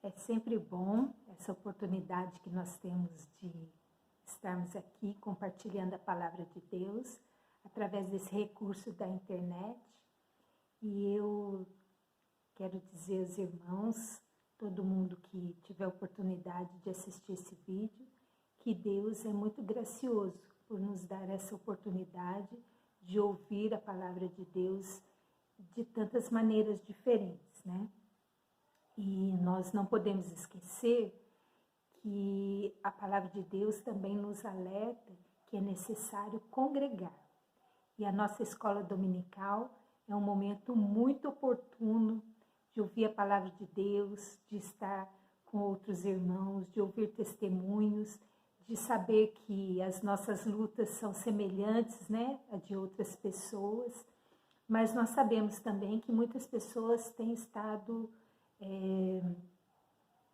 É sempre bom essa oportunidade que nós temos de estarmos aqui compartilhando a palavra de Deus através desse recurso da internet. E eu quero dizer aos irmãos, todo mundo que tiver oportunidade de assistir esse vídeo, que Deus é muito gracioso por nos dar essa oportunidade de ouvir a palavra de Deus de tantas maneiras diferentes, né? E nós não podemos esquecer que a palavra de Deus também nos alerta que é necessário congregar. E a nossa escola dominical é um momento muito oportuno de ouvir a palavra de Deus, de estar com outros irmãos, de ouvir testemunhos, de saber que as nossas lutas são semelhantes, né, a de outras pessoas. Mas nós sabemos também que muitas pessoas têm estado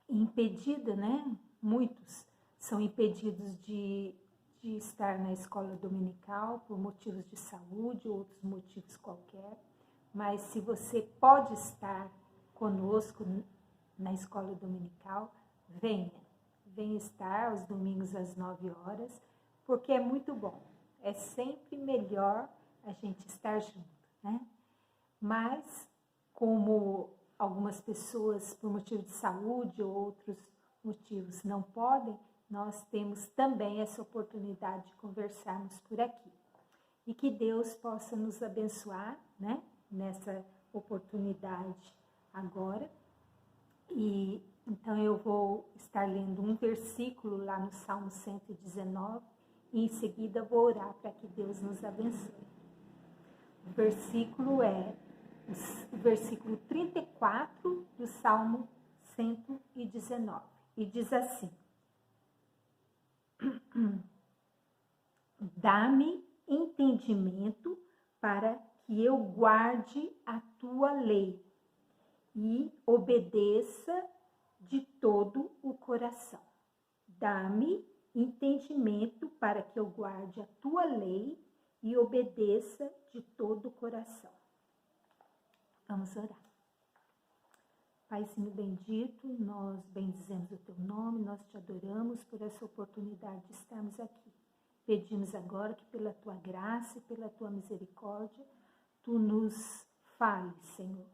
impedidas, né? Muitos são impedidos de estar na escola dominical por motivos de saúde ou outros motivos qualquer. Mas se você pode estar conosco na escola dominical, venha estar aos domingos às 9 horas, porque é muito bom. É sempre melhor a gente estar junto, né? Mas, como algumas pessoas, por motivo de saúde ou outros motivos, não podem, nós temos também essa oportunidade de conversarmos por aqui. E que Deus possa nos abençoar, né, nessa oportunidade agora. E então eu vou estar lendo um versículo lá no Salmo 119 e em seguida vou orar para que Deus nos abençoe. O versículo é o versículo 34 do Salmo 119. E diz assim: Dá-me entendimento para que eu guarde a tua lei e obedeça de todo o coração. Dá-me entendimento para que eu guarde a tua lei e obedeça de todo o coração. Vamos orar. Paizinho bendito, nós bendizemos o teu nome, nós te adoramos por essa oportunidade de estarmos aqui. Pedimos agora que pela tua graça e pela tua misericórdia, tu nos fales, Senhor.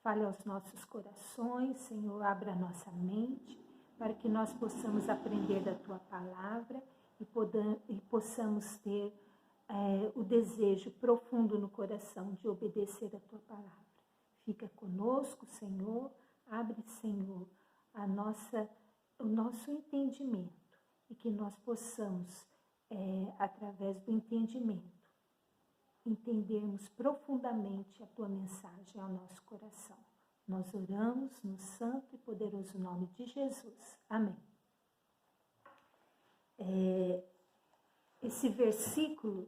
Fale aos nossos corações, Senhor, abra a nossa mente, para que nós possamos aprender da tua palavra e possamos ter o desejo profundo no coração de obedecer a tua palavra. Fica conosco, Senhor, abre, Senhor, o nosso entendimento e que nós possamos, através do entendimento, entendermos profundamente a tua mensagem ao nosso coração. Nós oramos no santo e poderoso nome de Jesus. Amém. Esse versículo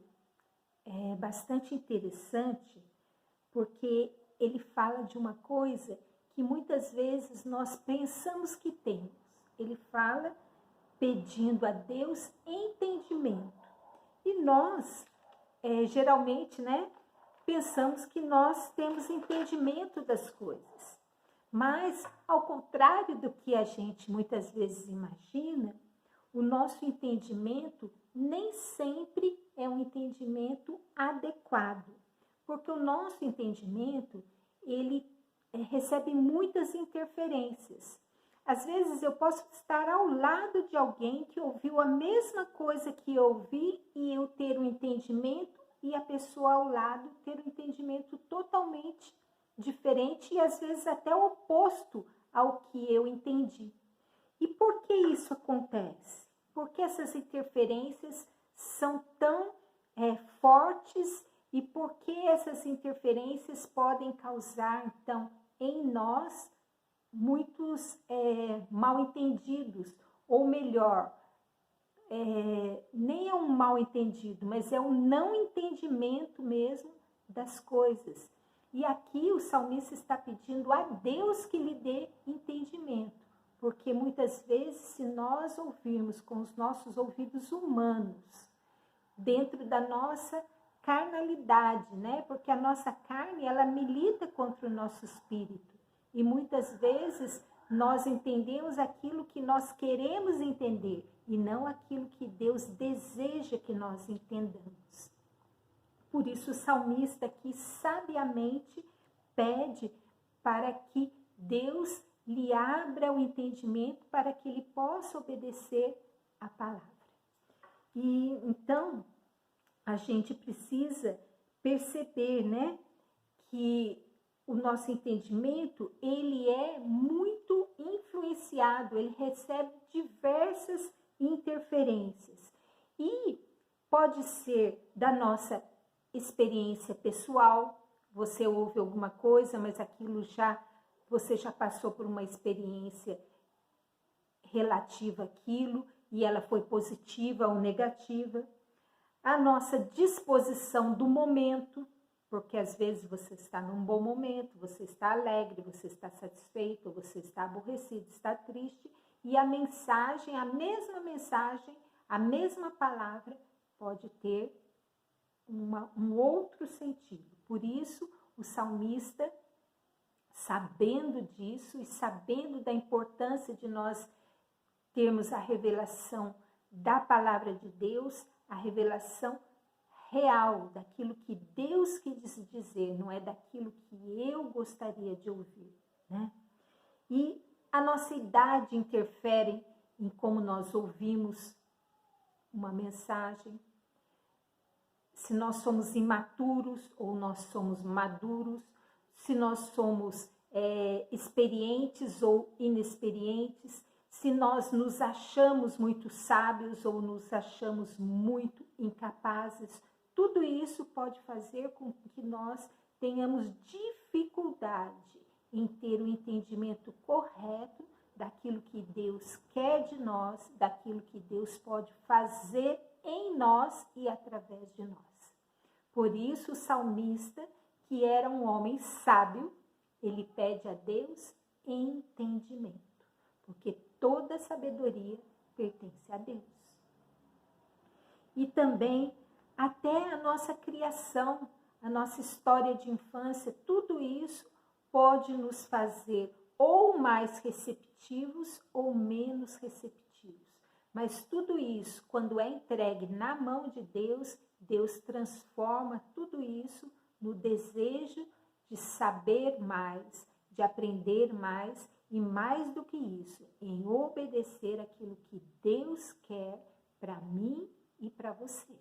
é bastante interessante porque ele fala de uma coisa que muitas vezes nós pensamos que temos. Ele fala pedindo a Deus entendimento. E nós, geralmente, né, pensamos que nós temos entendimento das coisas. Mas, ao contrário do que a gente muitas vezes imagina, o nosso entendimento nem sempre é um entendimento adequado. Porque o nosso entendimento, ele recebe muitas interferências. Às vezes eu posso estar ao lado de alguém que ouviu a mesma coisa que eu ouvi e eu ter um entendimento e a pessoa ao lado ter um entendimento totalmente diferente e às vezes até oposto ao que eu entendi. E por que isso acontece? Porque essas interferências são tão fortes e por que essas interferências podem causar, então, em nós, muitos mal-entendidos, ou melhor, nem é um mal-entendido, mas é um não entendimento mesmo das coisas. E aqui o salmista está pedindo a Deus que lhe dê entendimento, porque muitas vezes se nós ouvirmos com os nossos ouvidos humanos, dentro da nossa carnalidade, né? Porque a nossa carne, ela milita contra o nosso espírito. E muitas vezes nós entendemos aquilo que nós queremos entender e não aquilo que Deus deseja que nós entendamos. Por isso o salmista aqui sabiamente pede para que Deus lhe abra o entendimento para que ele possa obedecer a palavra. E então a gente precisa perceber, né, que o nosso entendimento, ele é muito influenciado, ele recebe diversas interferências. E pode ser da nossa experiência pessoal, você ouve alguma coisa, mas aquilo você já passou por uma experiência relativa àquilo, e ela foi positiva ou negativa. A nossa disposição do momento, porque às vezes você está num bom momento, você está alegre, você está satisfeito, você está aborrecido, está triste, e a mensagem, a mesma palavra pode ter um outro sentido. Por isso, o salmista, sabendo disso e sabendo da importância de nós termos a revelação da palavra de Deus, a revelação real, daquilo que Deus quis dizer, não é daquilo que eu gostaria de ouvir, né? E a nossa idade interfere em como nós ouvimos uma mensagem, se nós somos imaturos ou nós somos maduros, se nós somos experientes ou inexperientes, se nós nos achamos muito sábios ou nos achamos muito incapazes. Tudo isso pode fazer com que nós tenhamos dificuldade em ter o entendimento correto daquilo que Deus quer de nós, daquilo que Deus pode fazer em nós e através de nós. Por isso o salmista, que era um homem sábio, ele pede a Deus entendimento, porque toda sabedoria pertence a Deus. E também até a nossa criação, a nossa história de infância, tudo isso pode nos fazer ou mais receptivos ou menos receptivos. Mas tudo isso, quando é entregue na mão de Deus, Deus transforma tudo isso no desejo de saber mais, de aprender mais e mais do que isso, em obedecer aquilo que Deus quer para mim e para você.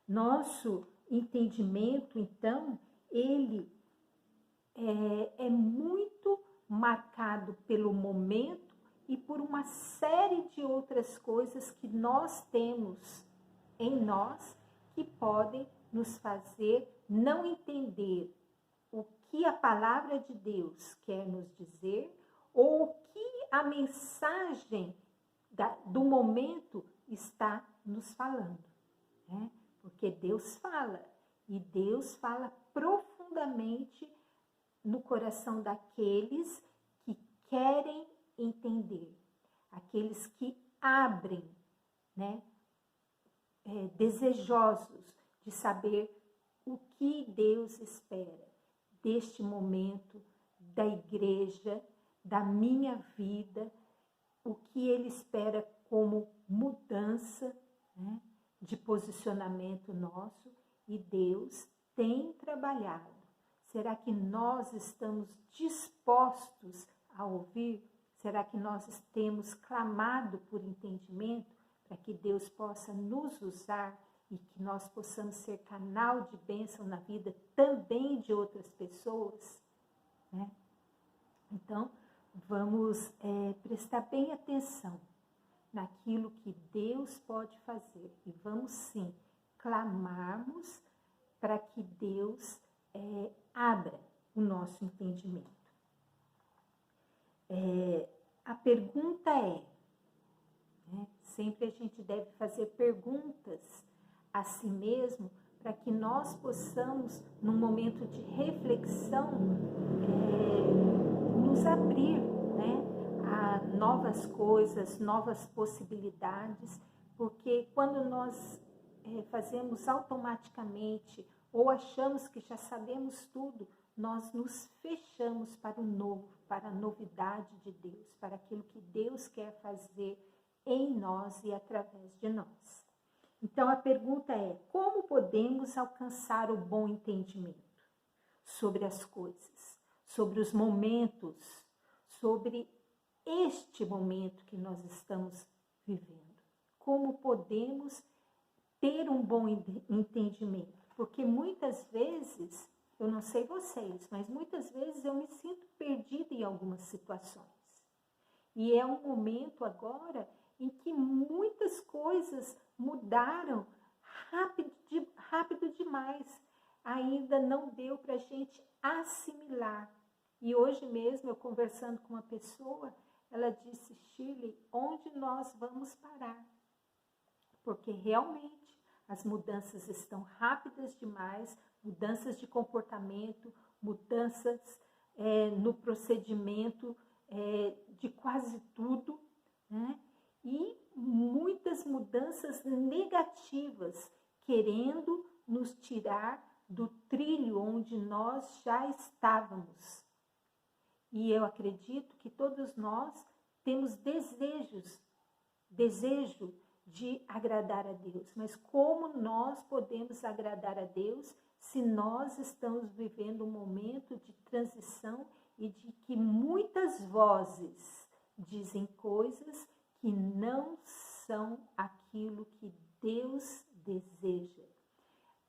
Nosso entendimento, então, ele é muito marcado pelo momento e por uma série de outras coisas que nós temos em nós que podem nos fazer não entender o que a palavra de Deus quer nos dizer ou o que a mensagem do momento está nos falando, né? Porque Deus fala, e Deus fala profundamente no coração daqueles que querem entender, aqueles que abrem, né? Desejosos de saber o que Deus espera deste momento, da igreja, da minha vida, o que Ele espera como mudança, né, de posicionamento nosso, e Deus tem trabalhado. Será que nós estamos dispostos a ouvir? Será que nós temos clamado por entendimento para que Deus possa nos usar e que nós possamos ser canal de bênção na vida também de outras pessoas, né? Então, vamos prestar bem atenção naquilo que Deus pode fazer e vamos sim clamarmos para que Deus abra o nosso entendimento. A pergunta né, sempre a gente deve fazer perguntas a si mesmo para que nós possamos, num momento de reflexão, nos abrir, né, a novas coisas, novas possibilidades, porque quando nós fazemos automaticamente ou achamos que já sabemos tudo, nós nos fechamos fechamos para o novo, para a novidade de Deus, para aquilo que Deus quer fazer em nós e através de nós. Então a pergunta é: como podemos alcançar o bom entendimento sobre as coisas, sobre os momentos, sobre este momento que nós estamos vivendo? Como podemos ter um bom entendimento? Porque muitas vezes, eu não sei vocês, mas muitas vezes eu me sinto perdida em algumas situações. E é um momento agora em que muitas coisas mudaram rápido demais. Ainda não deu para a gente assimilar. E hoje mesmo, eu conversando com uma pessoa, ela disse: Shirley, onde nós vamos parar? Porque realmente as mudanças estão rápidas demais, mudanças de comportamento, mudanças no procedimento de quase tudo, né? E muitas mudanças negativas, querendo nos tirar do trilho onde nós já estávamos. E eu acredito que todos nós temos desejo de agradar a Deus. Mas como nós podemos agradar a Deus se nós estamos vivendo um momento de transição e de que muitas vozes dizem coisas que não são aquilo que Deus deseja?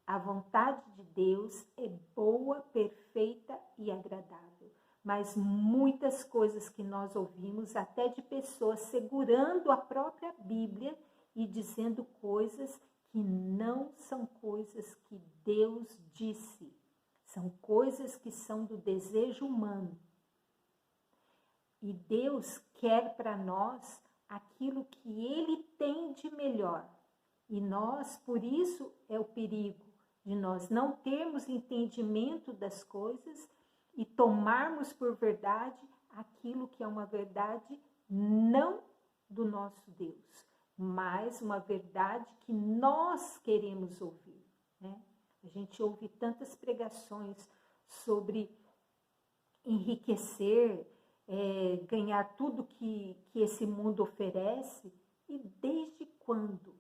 A vontade de Deus é boa, perfeita e agradável. Mas muitas coisas que nós ouvimos, até de pessoas segurando a própria Bíblia e dizendo coisas que não são coisas que Deus disse. São coisas que são do desejo humano. E Deus quer para nós aquilo que Ele tem de melhor. E nós, por isso, é o perigo de nós não termos entendimento das coisas e tomarmos por verdade aquilo que é uma verdade não do nosso Deus, mas uma verdade que nós queremos ouvir, né? A gente ouve tantas pregações sobre enriquecer, ganhar tudo que esse mundo oferece, e desde quando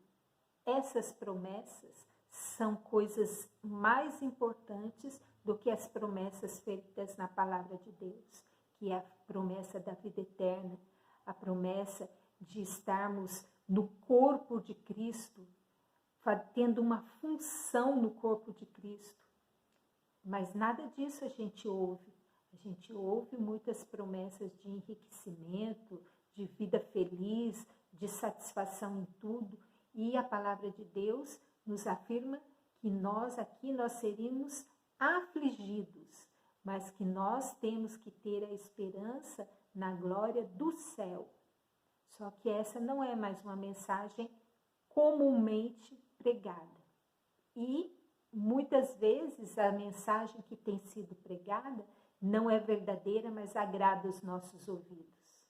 essas promessas são coisas mais importantes do que as promessas feitas na palavra de Deus, que é a promessa da vida eterna, a promessa de estarmos no corpo de Cristo, tendo uma função no corpo de Cristo. Mas nada disso a gente ouve. A gente ouve muitas promessas de enriquecimento, de vida feliz, de satisfação em tudo. E a palavra de Deus nos afirma que nós seríamos afligidos, mas que nós temos que ter a esperança na glória do céu. Só que essa não é mais uma mensagem comumente pregada. E muitas vezes a mensagem que tem sido pregada não é verdadeira, mas agrada os nossos ouvidos,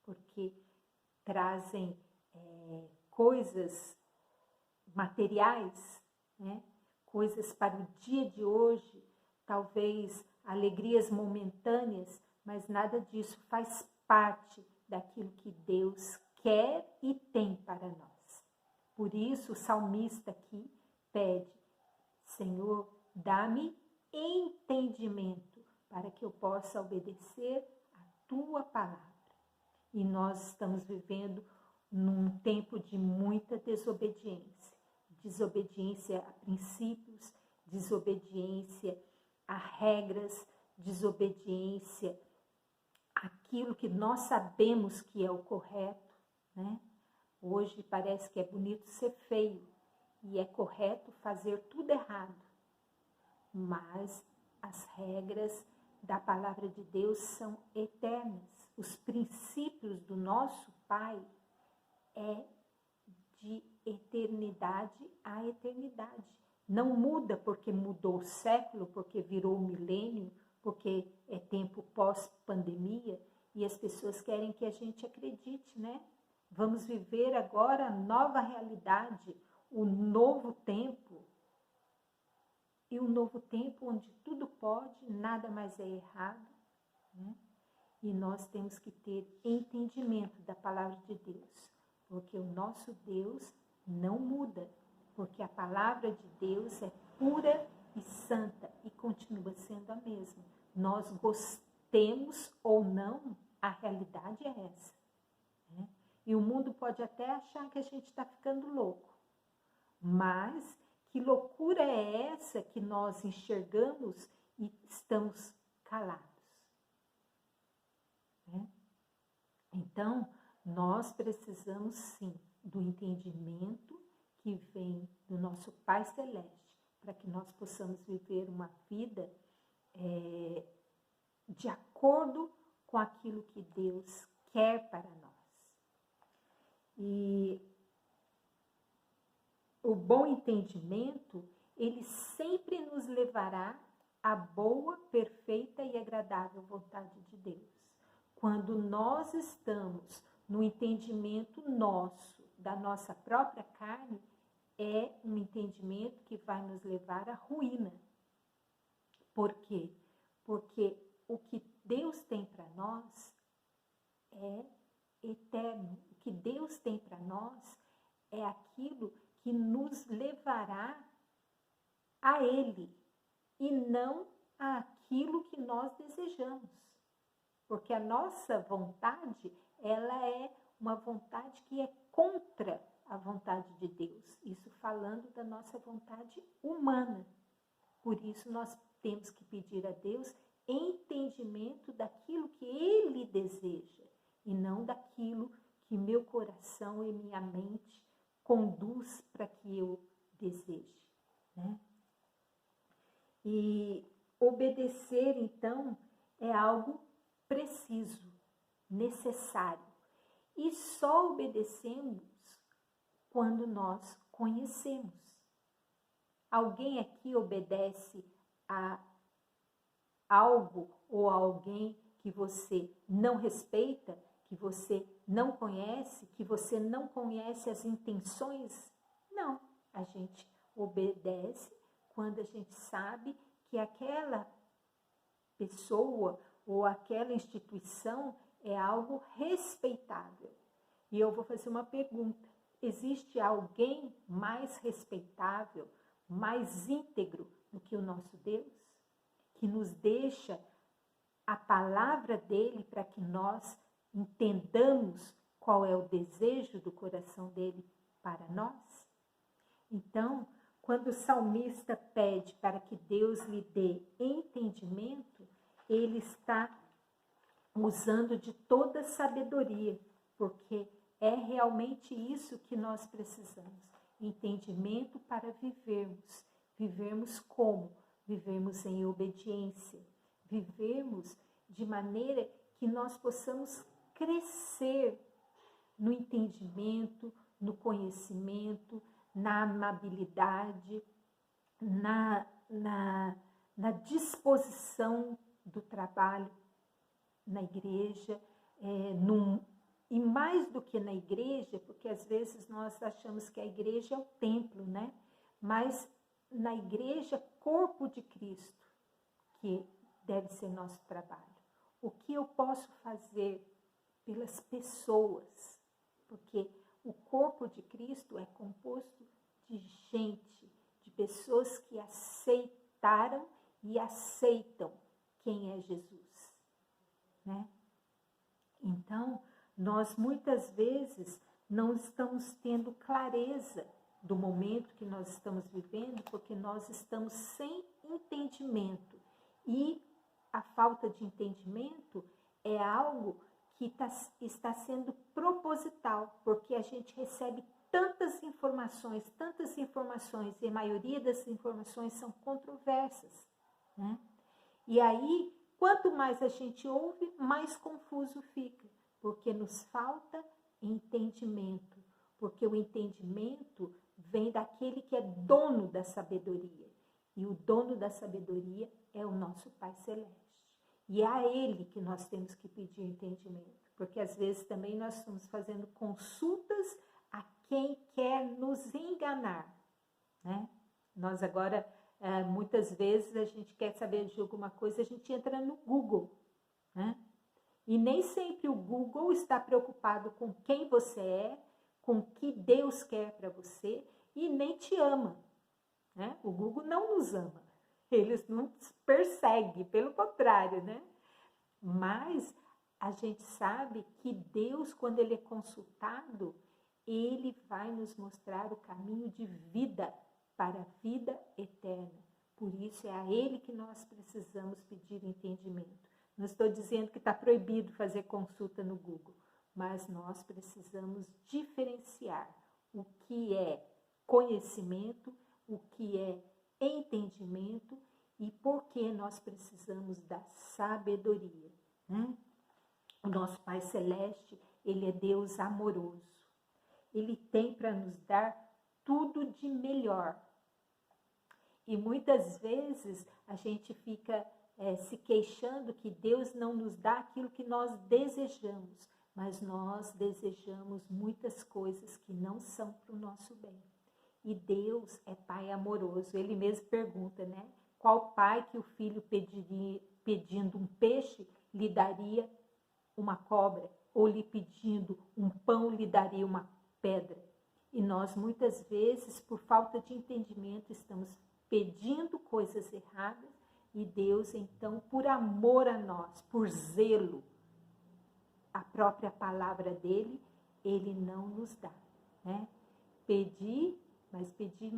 porque trazem coisas materiais, né? Coisas para o dia de hoje, talvez alegrias momentâneas, mas nada disso faz parte daquilo que Deus quer e tem para nós. Por isso o salmista aqui pede: Senhor, dá-me entendimento para que eu possa obedecer a tua palavra. E nós estamos vivendo num tempo de muita desobediência. Desobediência a princípios, desobediência a regras, desobediência àquilo que nós sabemos que é o correto, né? Hoje parece que é bonito ser feio e é correto fazer tudo errado. Mas as regras da palavra de Deus são eternas. Os princípios do nosso Pai é de eternidade a eternidade. Não muda porque mudou o século, porque virou o milênio, porque é tempo pós-pandemia e as pessoas querem que a gente acredite, né? Vamos viver agora a nova realidade, o novo tempo. E o novo tempo onde tudo pode, nada mais é errado, né? E nós temos que ter entendimento da palavra de Deus, porque o nosso Deus não muda, porque a palavra de Deus é pura e santa e continua sendo a mesma. Nós gostemos ou não, a realidade é essa, né? E o mundo pode até achar que a gente está ficando louco, mas que loucura é essa que nós enxergamos e estamos calados, né? Então, nós precisamos sim do entendimento que vem do nosso Pai Celeste, para que nós possamos viver uma vida de acordo com aquilo que Deus quer para nós. E o bom entendimento, ele sempre nos levará à boa, perfeita e agradável vontade de Deus. Quando nós estamos no entendimento nosso, da nossa própria carne, é um entendimento que vai nos levar à ruína. Por quê? Porque o que Deus tem para nós é eterno. O que Deus tem para nós é aquilo que nos levará a Ele e não àquilo que nós desejamos. Porque a nossa vontade, ela é uma vontade que é contra a vontade de Deus. Isso falando da nossa vontade humana. Por isso nós temos que pedir a Deus entendimento daquilo que Ele deseja e não daquilo que meu coração e minha mente conduz para que eu deseje, né? E obedecer, então, é algo preciso, necessário. E só obedecemos quando nós conhecemos. Alguém aqui obedece a algo ou a alguém que você não respeita, que você não conhece, que você não conhece as intenções? Não, a gente obedece quando a gente sabe que aquela pessoa ou aquela instituição é algo respeitável. E eu vou fazer uma pergunta: existe alguém mais respeitável, mais íntegro do que o nosso Deus? Que nos deixa a palavra dele para que nós entendamos qual é o desejo do coração dele para nós? Então, quando o salmista pede para que Deus lhe dê entendimento, ele está usando de toda sabedoria, porque é realmente isso que nós precisamos. Entendimento para vivermos. Vivermos como? Vivermos em obediência. Vivermos de maneira que nós possamos crescer no entendimento, no conhecimento, na amabilidade, na disposição do trabalho na igreja, e mais do que na igreja, porque às vezes nós achamos que a igreja é o templo, né? Mas na igreja, corpo de Cristo, que deve ser nosso trabalho. O que eu posso fazer pelas pessoas? Porque o corpo de Cristo é composto de gente, de pessoas que aceitaram e aceitam quem é Jesus, né? Então, nós muitas vezes não estamos tendo clareza do momento que nós estamos vivendo, porque nós estamos sem entendimento. E a falta de entendimento é algo que está sendo proposital, porque a gente recebe tantas informações, e a maioria das informações são controversas, né? E aí, quanto mais a gente ouve, mais confuso fica, porque nos falta entendimento, porque o entendimento vem daquele que é dono da sabedoria, e o dono da sabedoria é o nosso Pai Celeste. E é a Ele que nós temos que pedir entendimento, porque às vezes também nós estamos fazendo consultas a quem quer nos enganar, né? Nós agora, muitas vezes, a gente quer saber de alguma coisa, a gente entra no Google, né? E nem sempre o Google está preocupado com quem você é, com o que Deus quer para você e nem te ama, né? O Google não nos ama, eles não nos perseguem, pelo contrário, né? Mas a gente sabe que Deus, quando Ele é consultado, Ele vai nos mostrar o caminho de vida para a vida eterna. Por isso é a Ele que nós precisamos pedir entendimento. Não estou dizendo que está proibido fazer consulta no Google, mas nós precisamos diferenciar o que é conhecimento, o que é entendimento e por que nós precisamos da sabedoria, né? O nosso Pai Celeste, Ele é Deus amoroso. Ele tem para nos dar tudo de melhor. E muitas vezes a gente fica se queixando que Deus não nos dá aquilo que nós desejamos, mas nós desejamos muitas coisas que não são para o nosso bem. E Deus é Pai amoroso. Ele mesmo pergunta, né? Qual pai que o filho pedindo um peixe lhe daria uma cobra? Ou lhe pedindo um pão lhe daria uma pedra? E nós muitas vezes, por falta de entendimento, estamos pedindo coisas erradas e Deus, então, por amor a nós, por zelo, a própria palavra dele, Ele não nos dá, né? Pedir, mas pedir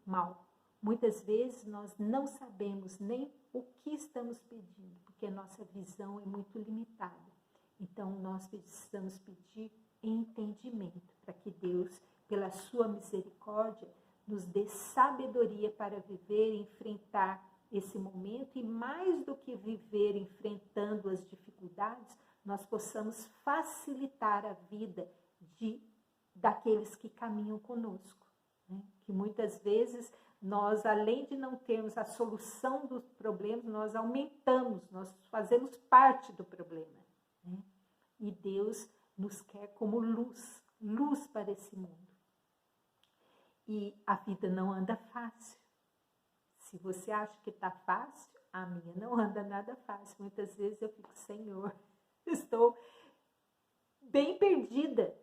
mal. Muitas vezes nós não sabemos nem o que estamos pedindo, porque a nossa visão é muito limitada. Então, nós precisamos pedir entendimento para que Deus, pela sua misericórdia, nos dê sabedoria para viver e enfrentar esse momento. E mais do que viver enfrentando as dificuldades, nós possamos facilitar a vida daqueles que caminham conosco, né? Que muitas vezes nós, além de não termos a solução dos problemas, nós aumentamos, nós fazemos parte do problema, né? E Deus nos quer como luz para esse mundo. E a vida não anda fácil. Se você acha que está fácil, a minha não anda nada fácil. Muitas vezes eu fico, Senhor, estou bem perdida.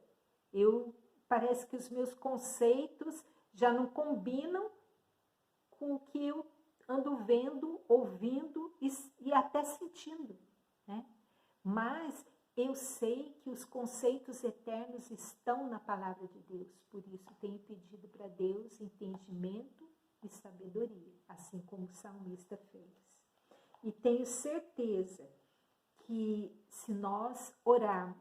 Parece que os meus conceitos já não combinam com o que eu ando vendo, ouvindo e até sentindo, né? Mas eu sei que os conceitos eternos estão na palavra de Deus. Por isso tenho pedido para Deus entendimento e sabedoria, assim como o salmista fez. E tenho certeza que se nós orarmos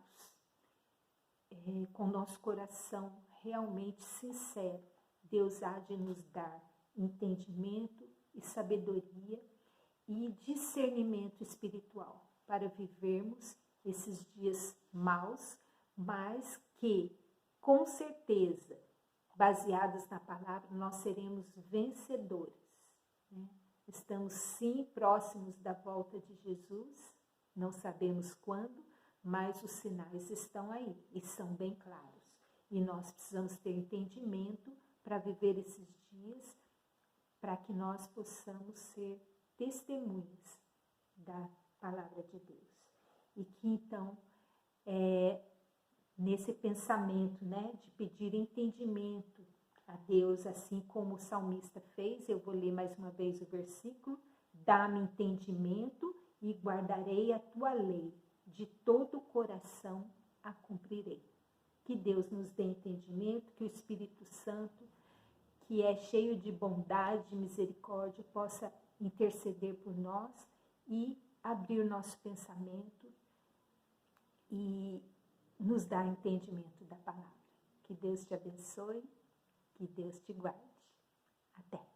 com nosso coração realmente sincero, Deus há de nos dar entendimento e sabedoria e discernimento espiritual para vivermos esses dias maus, mas que, com certeza, baseados na palavra, nós seremos vencedores, né? Estamos sim próximos da volta de Jesus, não sabemos quando, mas os sinais estão aí e são bem claros. E nós precisamos ter entendimento para viver esses dias, para que nós possamos ser testemunhas da palavra de Deus. E que então, nesse pensamento, né, de pedir entendimento a Deus, assim como o salmista fez, eu vou ler mais uma vez o versículo: dá-me entendimento e guardarei a tua lei, de todo o coração a cumprirei. Que Deus nos dê entendimento, que o Espírito Santo, que é cheio de bondade e misericórdia, possa interceder por nós e abrir nosso pensamento e nos dar entendimento da palavra. Que Deus te abençoe, que Deus te guarde. Até!